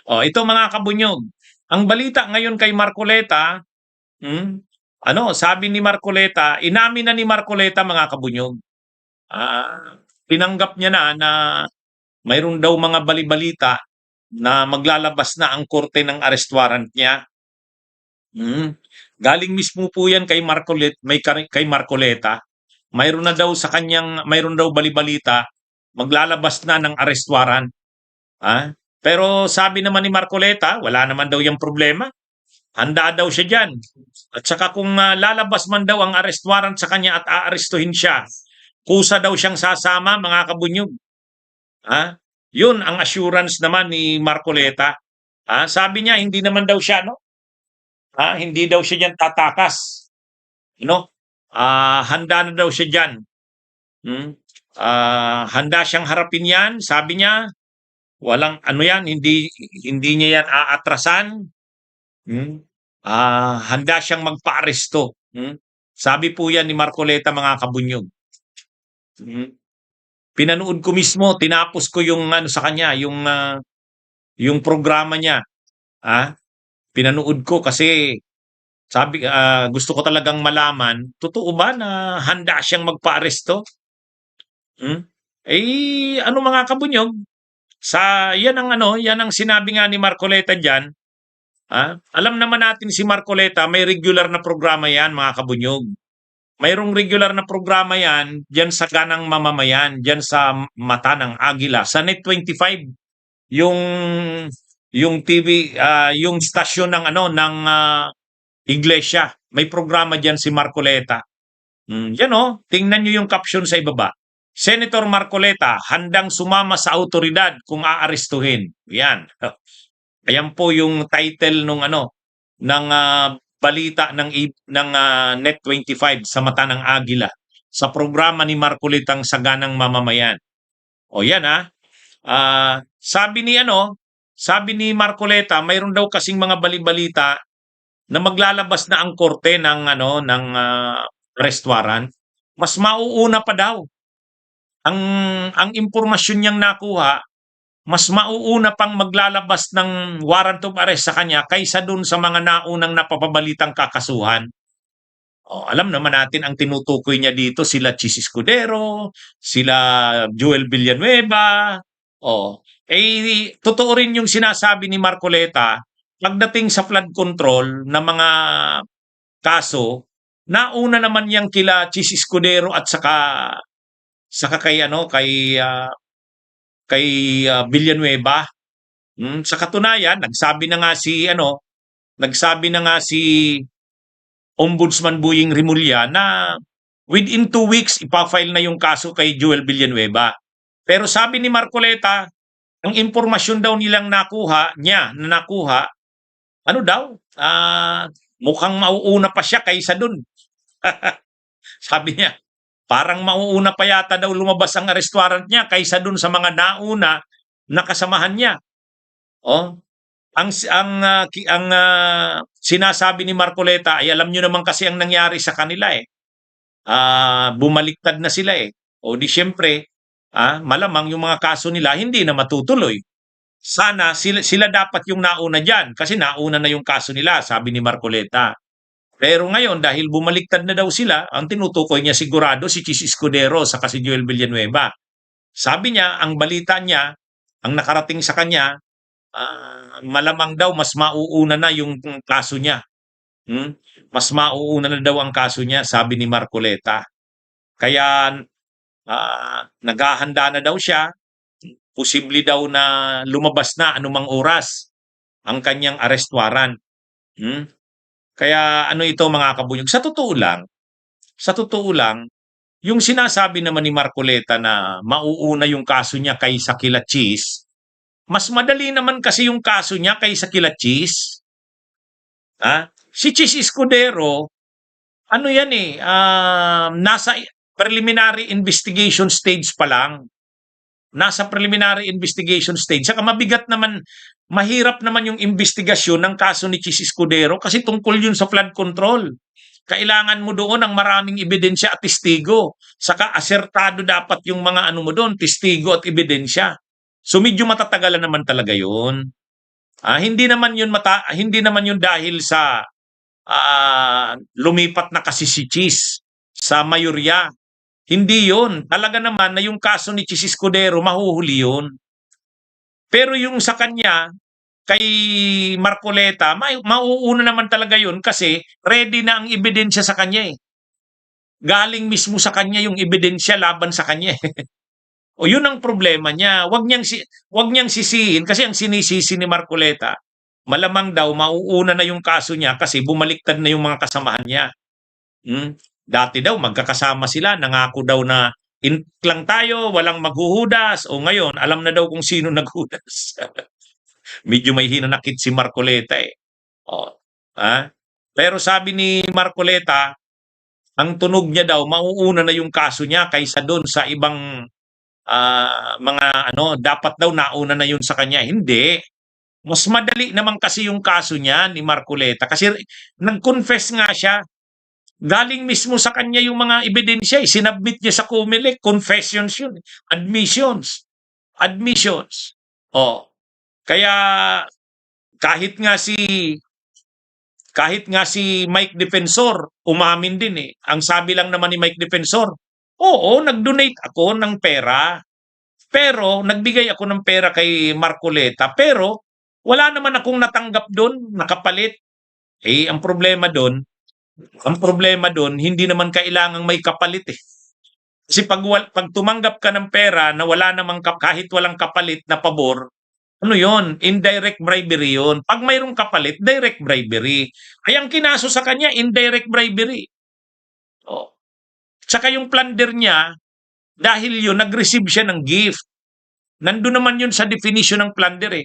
Ito mga kabunyog, ang balita ngayon kay Marcoleta, sabi ni Marcoleta, inamin na ni Marcoleta mga kabunyog. Tinanggap niya na mayroon daw mga balibalita na maglalabas na ang korte ng arrest warrant niya. Galing mismo po yan kay Marcoleta. Mayroon daw balibalita, maglalabas na ng arrest warrant. Pero sabi naman ni Marcoleta, wala naman daw yung problema. Handa daw siya dyan. At saka kung lalabas man daw ang arrest warrant sa kanya at aarestuhin siya, kusa daw siyang sasama mga kabunyog. Yun ang assurance naman ni Marcoleta. Sabi niya, hindi naman daw siya, hindi daw siya dyan tatakas. Handa na daw siya dyan. Handa siyang harapin yan. Sabi niya, walang hindi niya yan aatrasan. Handa siyang magpa-aresto. Sabi po yan ni Marcoleta mga kabunyog. Pinanood ko mismo, tinapos ko yung sa kanya, yung programa niya. Pinanood ko kasi sabi gusto ko talagang malaman, totoo ba na handa siyang magpa-aresto? Mga kabunyog, yan ang sinabi nga ni Marcoleta diyan. Alam naman natin si Marcoleta, may regular na programa yan mga kabunyog. Mayroong regular na programa yan diyan sa Ganang Mamamayan, diyan sa Mata ng Agila, sa Net 25, yung TV, yung stasyon ng ng iglesia. May programa diyan si Marcoleta. Yan tingnan niyo yung caption sa ibaba. Senator Marcoleta handang sumama sa autoridad kung aarestuhin. Yan. Ayan po yung title ng balita ng Net 25 sa Mata ng Agila sa programa ni Marcoletang Saganang Mamamayan. Yan sabi ni Marcoleta, mayroon daw kasing mga balibalita na maglalabas na ang korte ng arrest warrant. Mas mauuna pa daw. Ang impormasyon niyang nakuha, mas mauuna pang maglalabas ng warrant of arrest sa kanya kaysa dun sa mga naunang napapabalitang kakasuhan. Alam naman natin ang tinutukoy niya dito, sila Chis Escudero, sila Joel Villanueva. Totoo rin yung sinasabi ni Marcoleta, pagdating sa flood control na mga kaso, nauna naman yang kila Chis Escudero at saka kay Villanueva. Sa katunayan, nagsabi na nga si Ombudsman Boying Rimulya na within 2 weeks ipa-file na yung kaso kay Joel Villanueva. Pero sabi ni Marcoleta, ang impormasyon daw nilang nakuha, mukhang mauuna pa siya kaysa dun. Sabi niya, parang mauuna pa yata daw lumabas ang arrest warrant niya kaysa dun sa mga nauna na kasamahan niya. Ang sinasabi ni Marcoleta ay alam niyo naman kasi ang nangyari sa kanila bumaliktad na sila di syempre malamang yung mga kaso nila hindi na matutuloy. Sana sila dapat yung nauna diyan kasi nauna na yung kaso nila, sabi ni Marcoleta. Pero ngayon dahil bumaliktad na daw sila, ang tinutukoy niya sigurado si Chis Escudero sa si Joel Villanueva. Sabi niya, ang balita niya, ang nakarating sa kanya, malamang daw mas mauuna na yung kaso niya. Mas mauuna na daw ang kaso niya, sabi ni Marcoleta. Kaya naghahanda na daw siya, posible daw na lumabas na anumang oras ang kanyang arrest warrant. Kaya ito mga kabunyog, sa totoo lang, yung sinasabi naman ni Marcoleta na mauuna yung kaso niya kaysa kila Chis, mas madali naman kasi yung kaso niya kaysa kila Chis. Si Chis Escudero, nasa preliminary investigation stage pa lang. Nasa preliminary investigation stage. Saka mahirap naman yung investigasyon ng kaso ni Chis Escudero kasi tungkol yun sa flood control. Kailangan mo doon ng maraming ebidensya at testigo. Saka asertado dapat yung mga mo doon, testigo at ebidensya. So medyo matatagalan naman talaga yun. Hindi naman yun dahil sa lumipat na kasi si Chis sa mayorya. Hindi yun. Talaga naman na yung kaso ni Chis Escudero, mahuhuli yun. Pero yung sa kanya, kay Marcoleta, mauuna naman talaga yun kasi ready na ang ebidensya sa kanya eh. Galing mismo sa kanya yung ebidensya laban sa kanya eh. O yun ang problema niya. Wag niyang sisihin kasi ang sinisisi ni Marcoleta, malamang daw mauuna na yung kaso niya kasi bumaliktad na yung mga kasamahan niya. Dati daw magkakasama sila, nangako daw na lang tayo, walang maghuhudas. O ngayon, alam na daw kung sino naghudas. Medyo may hinanakit si Marcoleta eh. O, pero sabi ni Marcoleta, ang tunog niya daw, mauuna na yung kaso niya kaysa doon sa ibang mga dapat daw nauna na yun sa kanya. Hindi. Mas madali naman kasi yung kaso niya ni Marcoleta kasi nag-confess nga siya. Galing mismo sa kanya yung mga ebidensya. Sinabit niya sa COMELEC. Confessions yun. Admissions. Admissions. Kaya kahit nga si Mike Defensor umamin din eh. Ang sabi lang naman ni Mike Defensor, oo, nag-donate ako ng pera. Pero nagbigay ako ng pera kay Marcoleta. Pero wala naman akong natanggap doon, nakapalit. Ang problema doon, hindi naman kailangang may kapalit eh. Kasi pag tumanggap ka ng pera na wala namang kahit walang kapalit na pabor, ano yon? Indirect bribery yon. Pag mayroong kapalit, direct bribery. Ay ang kinaso sa kanya, indirect bribery. Tsaka yung plunder niya, dahil yun, nag-receive siya ng gift. Nandun naman yun sa definition ng plunder eh.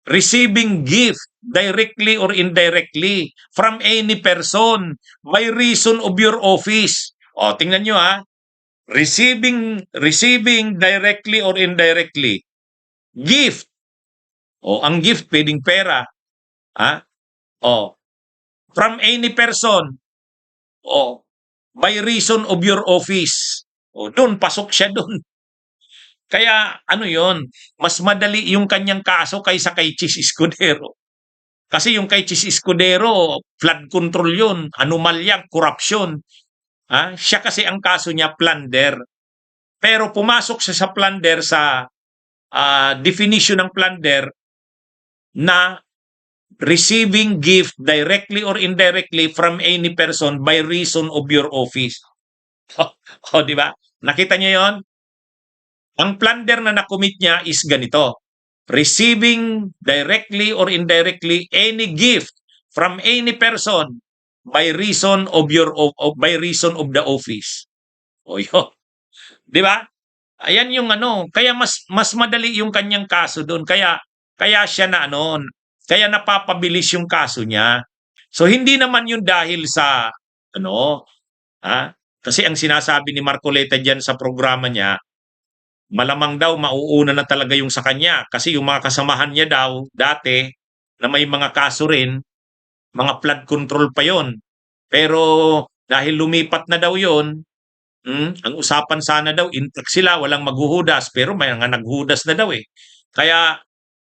Receiving gift directly or indirectly from any person by reason of your office. Tingnan nyo Receiving directly or indirectly. Gift. Ang gift pwedeng pera. From any person. By reason of your office. Doon, pasok siya doon. Kaya yon, mas madali yung kanyang kaso kaysa kay Chis Escudero. Kasi yung kay Chis Escudero, flood control yun, anomalya, corruption. Siya kasi ang kaso niya, plunder. Pero pumasok siya sa plunder sa definition ng plunder na receiving gift directly or indirectly from any person by reason of your office. Di ba? Nakita niyo yon? Ang plunder na nakomit niya is ganito. Receiving directly or indirectly any gift from any person by reason of the office. Yun. 'Di ba? Ayan yung kaya mas madali yung kanyang kaso doon. Kaya siya kaya napapabilis yung kaso niya. So hindi naman yun dahil sa kasi ang sinasabi ni Marcoleta diyan sa programa niya, malamang daw mauuna na talaga yung sa kanya kasi yung mga kasamahan niya daw dati na may mga kaso rin, mga flood control pa yon. Pero dahil lumipat na daw yon, ang usapan sana daw, intact sila, walang maghuhudas, pero may mga naghuhudas na daw eh. Kaya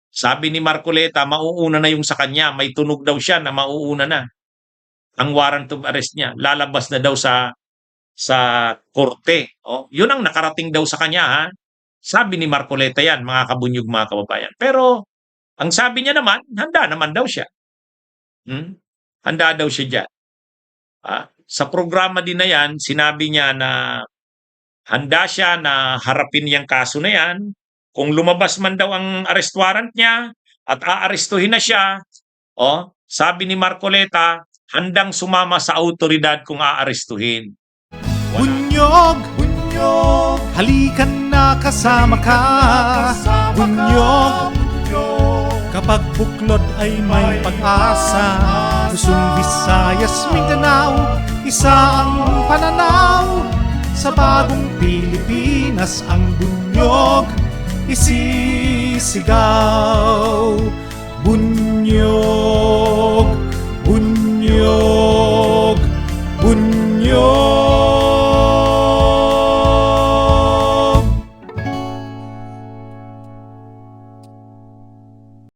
sabi ni Marcoleta, mauuna na yung sa kanya, may tunog daw siya na mauuna na. Ang warrant of arrest niya, lalabas na daw sa korte. Yun ang nakarating daw sa kanya Sabi ni Marcoleta yan, mga kabunyog, mga kababayan. Pero ang sabi niya naman, handa naman daw siya. Handa daw siya dyan. Sa programa din na yan, sinabi niya na handa siya na harapin yung kaso na yan. Kung lumabas man daw ang arrest warrant niya at aarestuhin na siya, sabi ni Marcoleta, handang sumama sa autoridad kung aarestuhin. Bunyog, bunyog, halikan na kasama ka. Bunyog, kapag buklod ay may pag-asa. Luzon, Visayas, Mindanao, isa ang pananaw. Sa bagong Pilipinas ang bunyog isisigaw. Bunyog, bunyog.